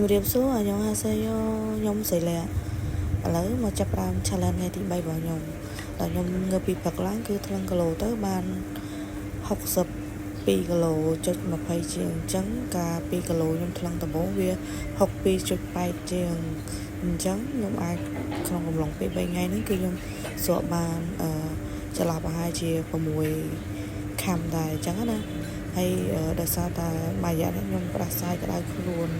ជំរាបសួរខ្ញុំហាសេយោខ្ញុំសេលាឥឡូវមកចាប់ផ្ដើម challenge ថ្ងៃទី3របស់ខ្ញុំដល់ខ្ញុំងើបពីព្រឹកឡើងគឺថ្លឹងគីឡូទៅបាន62គីឡូចុច20ជាងអញ្ចឹងការ2គីឡូខ្ញុំថ្លឹងដំបូងវា62.8ជាងអញ្ចឹងខ្ញុំអាចក្នុងកំឡុងពេល3ថ្ងៃនេះគឺខ្ញុំស្រកបានចន្លោះប្រហែលជា6ខាំដែរអញ្ចឹងណាហើយដោយសារតែមួយរយៈនេះខ្ញុំផ្ដាសាយក្តៅខ្លួន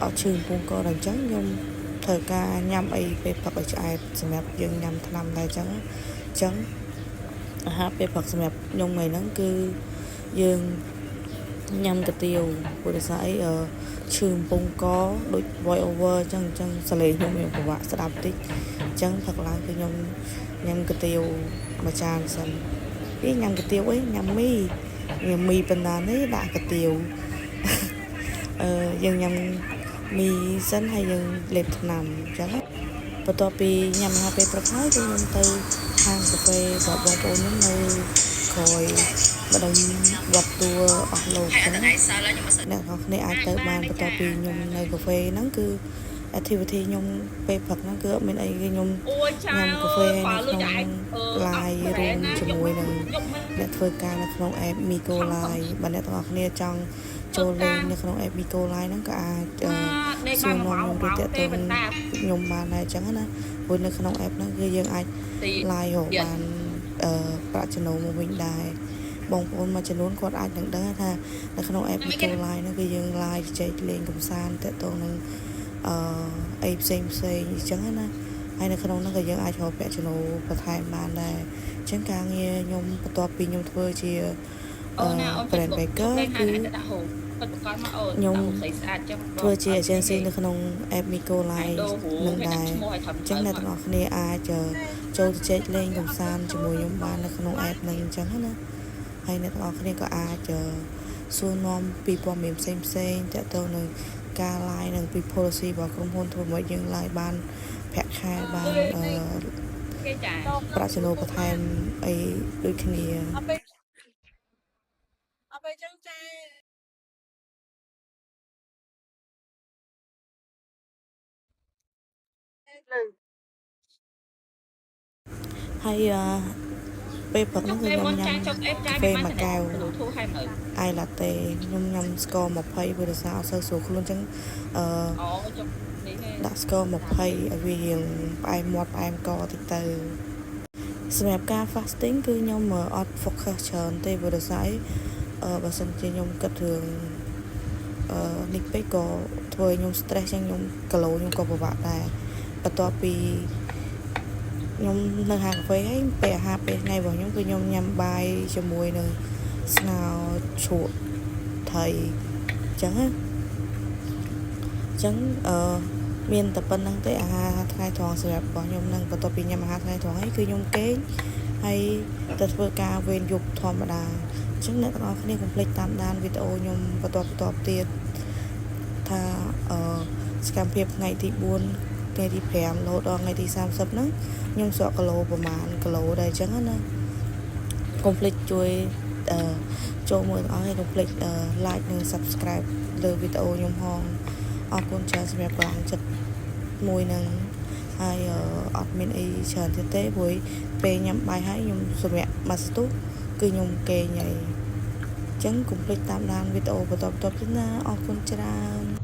អត់ឈឺកំពុងកដល់អញ្ចឹងខ្ញុំធ្វើការញ៉ាំអីពេលព្រឹកឲ្យឆ្អែតសម្រាប់យើងញ៉ាំថ្នាំដែរអញ្ចឹងអាហារពេលព្រឹកសម្រាប់ខ្ញុំថ្ងៃហ្នឹងគឺយើងញ៉ាំកាទៀវព្រោះដោយសារអីឈឺកំពុងកដូច voice over អញ្ចឹងសលេងខ្ញុំវាពិបាកស្ដាប់តិចអញ្ចឹងព្រឹកឡើងគឺខ្ញុំញ៉ាំកាទៀវមួយចានសិនញ៉ាំកាទៀវអីញ៉ាំមីប៉ុណ្ណានេះដាក់កាទៀវយើងញ៉ាំមីសិនហើយយើងលេបថ្នាំអញ្ចឹងបន្ទាប់ពីញ៉ាំអាហារពេលព្រឹកហើយគឺខ្ញុំទៅហាងកាហ្វេរបស់បងប្អូនខ្ញុំនៅក្រោយម្ដុំវត្តតួអស់លោកអញ្ចឹងអ្នកនរគ្នាអាចទៅបានបន្ទាប់ពីខ្ញុំនៅកាហ្វេហ្នឹងគឺ activity ខ្ញុំពេលព្រឹកហ្នឹងគឺអត់មានអីគឺខ្ញុំញ៉ាំកាហ្វេនៅក្នុង live room ជាមួយនឹងអ្នកធ្វើការនៅក្នុង app Migo Live បើអ្នកទាំងអស់គ្នាចង់ចូលលេងនៅក្នុង app Migo Live ហ្នឹងក៏អាចសួរនាំខ្ញុំទៅតាក់ទងខ្ញុំបានដែរអញ្ចឹងណាព្រោះនៅក្នុង app ហ្នឹងគឺយើងអាច live រកបានប្រាក់ចំណូលមកវិញដែរបងប្អូនមួយចំនួនគាត់អាចនឹងដឹងថានៅក្នុង app Migo Live ហ្នឹងគឺយើង live ចែកលេងកម្សាន្តតាក់ទងនឹងអីផ្សេងអញ្ចឹងណាហើយនៅក្នុងហ្នឹងក៏យើងអាចរកប្រាក់ចំណូលបន្ថែមបានដែរអញ្ចឹងការងារខ្ញុំបន្ទាប់ពីខ្ញុំធ្វើជាbrand baker គឺខ្ញុំធ្វើជា agency នៅក្នុង app Migo Live នឹងដែរអញ្ចឹងអ្នកទាំងអស់គ្នាអាចចូលទៅចែកលេងកម្សាន្តជាមួយខ្ញុំបាននៅក្នុង app ហ្នឹងអញ្ចឹងណាហើយអ្នកទាំងអស់គ្នាក៏អាចសួរនាំពីព័ត៌មានផ្សេងតាក់ទងនឹងការ live និងពី policy របស់ក្រុមហ៊ុនធ្វើមកយើង live បានប្រាក់ខែបានប្រាក់ចំណូលបន្ថែមអីដូចគ្នាអបចឹងចាហើយពេលព្រឹកហ្នឹងគឺខ្ញុំញ៉ាំកាហ្វេមួយកែវអាយឡាតេខ្ញុំញ៉ាំស្ករ20ព្រោះដោយសារអត់សូវស្រួលខ្លួនអញ្ចឹងដាក់ស្ករ20ឲ្យវារៀងផ្អែមមាត់ផ្អែមកតិចទៅសម្រាប់ការ fasting គឺខ្ញុំអត់ focus ច្រើនទេព្រោះដោយសារបើសិនជាខ្ញុំគិតរឿងនេះពេកក៏ធ្វើឲ្យខ្ញុំ stress ចឹងខ្ញុំគីឡូខ្ញុំក៏ពិបាកដែរបន្ទាប់ពីខ្ញុំនៅហាងកាហ្វេហើយពេលអាហារពេលថ្ងៃរបស់ខ្ញុំគឺខ្ញុំញ៉ាំបាយជាមួយនឹងស្ងោរជ្រក់ថៃអញ្ចឹងមានតែប៉ុណ្្នឹងទេអាហារថ្ងៃត្រង់សម្រាប់របស់ខ្ញុំនឹងបន្ទាប់ពីញ៉ាំអាហារថ្ងៃត្រង់ហើយគឺខ្ញុំគេងហើយទៅធ្វើការវេនយប់ធម្មតាអញ្ចឹងអ្នកទាំងអស់គ្នាកុំភ្លេចតាមដានវីដេអូខ្ញុំបន្តទៀតថាសកម្មភាពថ្ងៃទី4ថ្ងៃទី5រហូតដល់ថ្ងៃទី30ហ្នឹងខ្ញុំស្រកគីឡូប្រហែលគីឡូដែរអញ្ចឹងណាកុំភ្លេចជួយចូលមើលទាំងអស់ហើយកុំភ្លេច like និង subscribe លើវីដេអូខ្ញុំផងអរគុណច្រើនសម្រាប់កម្លាំងចិត្តមួយនឹងហើយអត់មានអីច្រើនទៀតទេព្រោះពេលញ៉ាំបាយហើយខ្ញុំសម្រាប់មកស្ទុះគឺខ្ញុំគេងហើយអញ្ចឹងកុំភ្លេចតាមដានវីដេអូបន្តទៀតណាអរគុណច្រើន